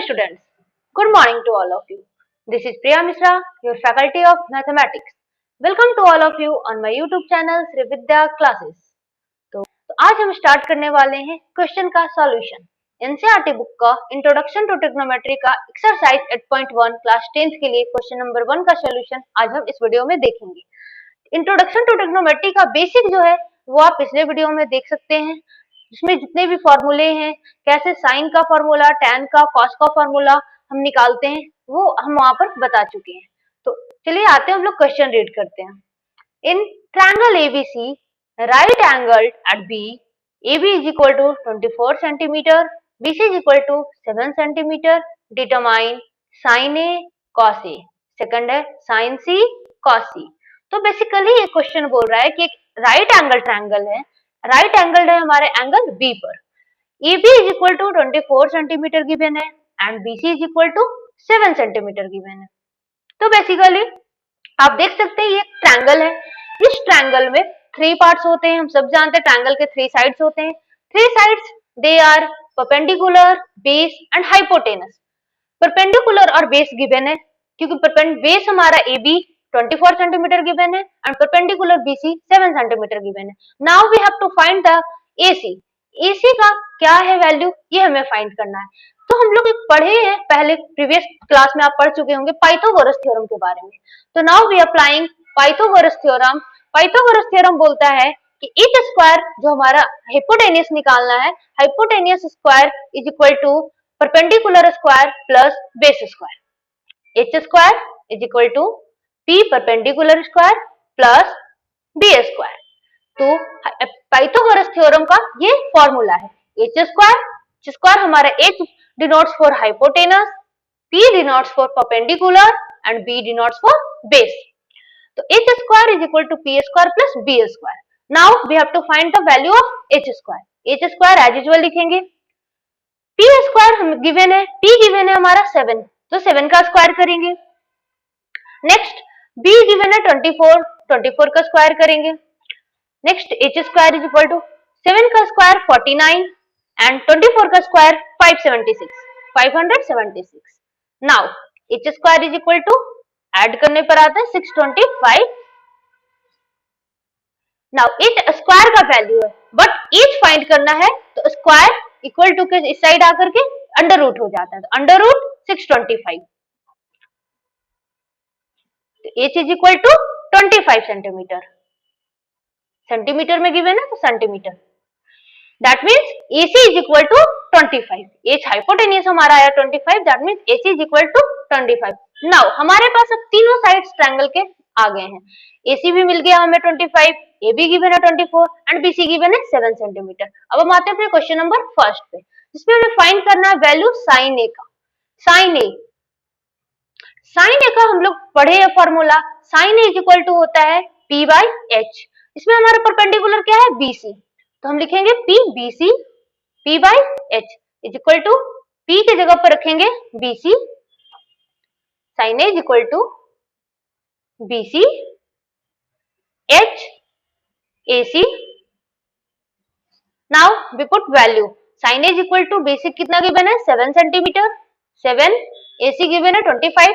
students, good morning to all of you. This is Priya Misra, your faculty of mathematics. Welcome to all of you on my YouTube channel Sri Vidya Classes. तो आज हम start करने वाले हैं question का solution. NCERT book का introduction to trigonometry का exercise 8.1 class 10th के लिए क्वेश्चन नंबर 1 का सॉल्यूशन आज हम इस वीडियो में देखेंगे। इंट्रोडक्शन टू ट्रिग्नोमेट्री का बेसिक जो है वो आप पिछले वीडियो में देख सकते हैं, जिसमें जितने भी फॉर्मूले हैं, कैसे साइन का फॉर्मूला, टैन का, कॉस का फॉर्मूला हम निकालते हैं, वो हम वहां पर बता चुके हैं। तो चलिए आते हैं, हम लोग क्वेश्चन रीड करते हैं। In triangle ABC right angle at B, AB is equal to 24 centimeter, BC is equal to 7 centimeter, determine sin A cos A, second है sin C cos C। तो बेसिकली ये क्वेश्चन बोल रहा है कि एक राइट एंगल ट्रायंगल है, right angle है हमारे एंगल बी पर। AB is equal to 24 centimetre given है and BC is equal to 7 centimetre given है। तो बेसिकली आप देख सकते हैं ये ट्रायंगल है। इस ट्रायंगल में 3 पार्ट्स होते हैं, हम सब जानते हैं ट्रायंगल के 3 साइड्स होते हैं। 3 sides they are perpendicular, base and hypotenuse. Perpendicular और बेस गिवन है क्योंकि बेस हमारा AB 24 सेंटीमीटर गिवन है and perpendicular BC 7 centimetre given है। Now we have to find the AC। AC का क्या है वैल्यू, ये हमें फाइंड करना है। तो हम लोग एक पढ़े हैं पहले, प्रीवियस क्लास में आप पढ़ चुके होंगे पाइथागोरस थ्योरम के बारे में। तो now we applying Pythagoras theorem. Pythagoras theorem बोलता है कि ईच स्क्वायर, जो हमारा हाइपोटेनियस निकालना है, hypotenuse square is equal to perpendicular square plus base square. H square is equal to P perpendicular square plus B square. तो Pythagoras theorem का ये फॉर्मूला है। एच स्क्वायर हमारा H denotes for hypotenuse, P denotes for perpendicular and B denotes for base. तो H square is equal to P square plus B square. Now we have to find the value of H square. H square as usual लिखेंगे। P square हम given है, P given है हमारा 7, तो 7 का square करेंगे। Next be given है 24, 24 का स्क्वायर करेंगे। Next H square is equal to 7 का स्क्वायर 49 एंड 24 का square 576। Now H square is equal to add करने पर आता है 625। नाउ एच स्क्वायर का वैल्यू है बट एच फाइंड करना है, तो स्क्वायर इक्वल टू के इस साइड आकर के अंडर रूट हो जाता है, तो under root 625। H is equal to 25 centimetre. Centimetre में गिवन है तो centimetre. That means AC is equal to 25। H hypotenuse हमारा आया 25, that means AC is equal to 25। Now हमारे पास अब तीनों साइड्स ट्रायंगल के आ गए हैं। AC भी मिल गया हमें 25, AB गिवन है 24 एंड BC गिवन है 7 सेंटीमीटर। अब हम आते हैं अपने क्वेश्चन नंबर फर्स्ट पे, जिसमें हमें फाइंड करना है वैल्यू साइन A का। साइन A का हम लोग पढ़े हैं formula. Sine A is equal to होता है P बाई H। इसमें हमारा परपेंडिकुलर क्या है, BC, तो हम लिखेंगे P BC, P by H is equal to P के जगह पर रखेंगे BC, sine A is equal to BC H AC। Now we put value. Sine A is equal to basic कितना गिवन है 7 सेंटीमीटर, 7, AC गिवन है 25,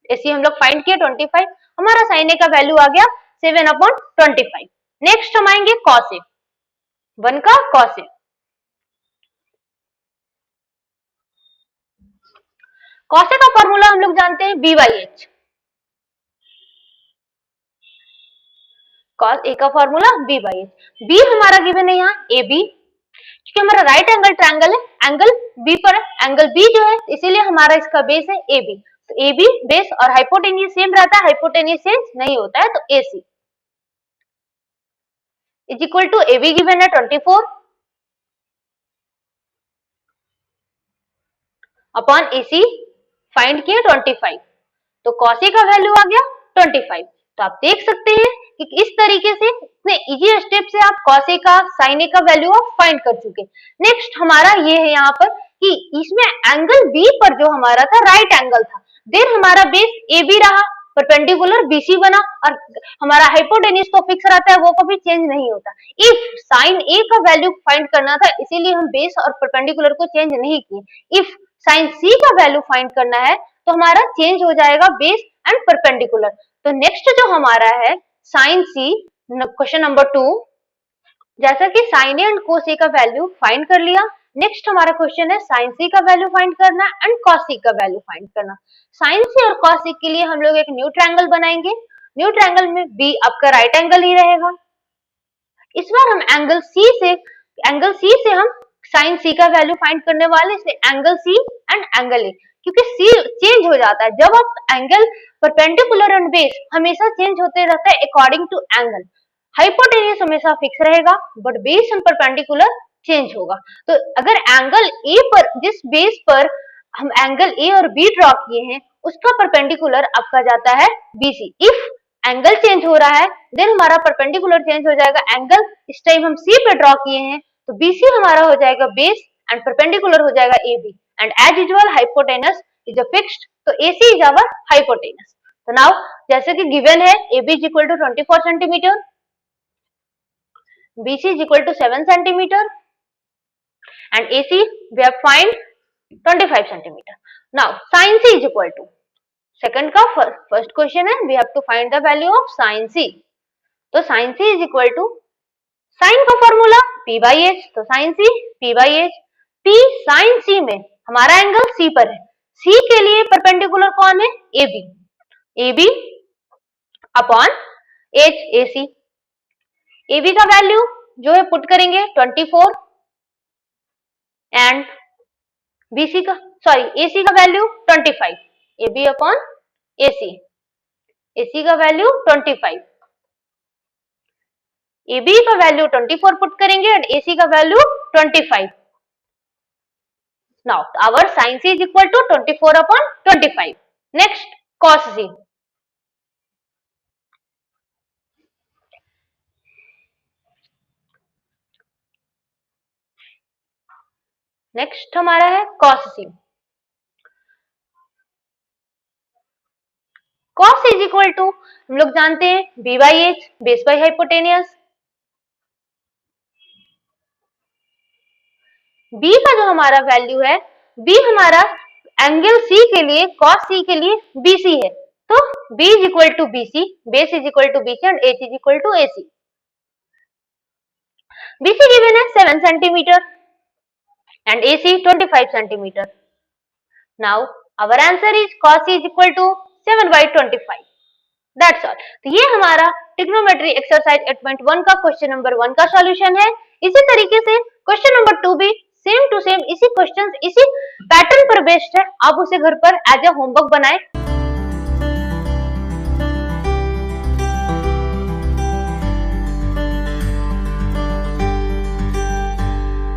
AC हम लोग find किया 25, हमारा साइन A का वैल्यू आ गया 7/25। नेक्स्ट हम आएंगे कॉस A, 1 का कॉस A। कॉस A का फॉर्मूला हम लोग जानते हैं B by H। Cos A का formula B by H। B हमारा गिवन है यहाँ AB, क्योंकि हमारा राइट एंगल ट्रायंगल है, एंगल B पर है, एंगल B जो है इसीलिए हमारा इसका बेस है AB। तो AB बेस और हाइपोटेनियस सेम रहता है, हाइपोटेनियस चेंज नहीं होता है, तो AC is equal to AB given है 24 अपॉन AC फाइंड किया 25, तो cos A का वैल्यू आ गया 25। तो आप देख सकते हैं कि इस तरीके से इतने इजी स्टेप से आप cos A का, sin A का वैल्यू आप फाइंड कर चुके। नेक्स्ट हमारा ये है यहाँ पर कि इसमें एंगल B पर जो हमारा था राइट एंगल था, देन हमारा बेस AB रहा, परपेंडिकुलर BC बना और हमारा हाइपोटेनियस तो फिक्स रहता है, वो कभी चेंज नहीं होता। इफ साइन A का वैल्यू फाइंड करना था, इसीलिए हम बेस और परपेंडिकुलर को चेंज नहीं किए। इफ साइन सी का वैल्यू फाइंड करना है तो हमारा चेंज हो जाएगा बेस एंड परपेंडिकुलर। तो नेक्स्ट जो हमारा है साइन सी, क्वेश्चन नंबर 2, जैसा कि साइन ए एंड कोस ए का वैल्यू फाइंड कर लिया, नेक्स्ट हमारा क्वेश्चन है साइन सी का वैल्यू फाइंड करना एंड कॉस सी का वैल्यू फाइंड करना। साइन सी और कॉस सी के लिए हम लोग एक न्यू ट्रायंगल बनाएंगे, न्यू ट्रायंगल में बी आपका राइट एंगल ही रहेगा। इस बार हम एंगल सी से हम साइन सी का वैल्यू फाइंड करने वाले, इसलिए angle C and angle A, क्योंकि सी चेंज हो जाता है जब आप एंगल परपेंडिकुलर एंड बेस हमेशा चेंज होते रहता है अकॉर्डिंग टू एंगल। हाइपोटेन्यूज हमेशा फिक्स रहेगा but base and perpendicular change होगा। तो अगर एंगल ए पर, जिस बेस पर हम एंगल ए और बी ड्रॉ किए हैं उसका परपेंडिकुलर आपका जाता है बीसी। इफ एंगल चेंज हो रहा है देन हमारा परपेंडिकुलर चेंज हो जाएगा। एंगल इस टाइम हम सी पे ड्रॉ किए हैं तो बीसी हमारा हो जाएगा बेस एंड परपेंडिकुलर हो जाएगा AB, and as usual hypotenuse is a fixed, तो एसी इज आवर हाइपोटेनस। तो नाउ जैसे कि गिवन है AB is equal to 24 centimetre, BC is equal to 7 centimeter and AC we have find 25 centimeter. Now sin C is equal to, second का first question है, we have to find the value of sin C. तो sin C is equal to, sin का formula P by H, तो sin C P by H, P sin C में हमारा angle C पर है, C के लिए परपेंडिकुलर कौन है AB, AB upon H AC। AB का वैल्यू जो है पुट करेंगे 24 एंड BC का AC का value 25, AB upon AC, AC का वैल्यू 25, AB का वैल्यू 24 पुट करेंगे एंड AC का value 25। Now our sin C is equal to 24 upon 25. Next cos C, next हमारा है cos C। cos is equal to हम लोग जानते हैं B by H, base by hypotenuse. B का जो हमारा वैल्यू है, B हमारा एंगल C के लिए, cos C के लिए BC है, तो B is equal to BC, base is equal to BC and H is equal to AC। BC given है 7 centimeter and AC 25 centimeter. Now our answer is cos C is equal to 7 by 25. That's all. तो ये हमारा trigonometry exercise 8.1 का question number 1 का solution है। इसी तरीके से क्वेश्चन नंबर 2 भी सेम टू सेम इसी क्वेश्चन, इसी पैटर्न पर बेस्ड है। आप उसे घर पर एज ए होमवर्क बनाएं।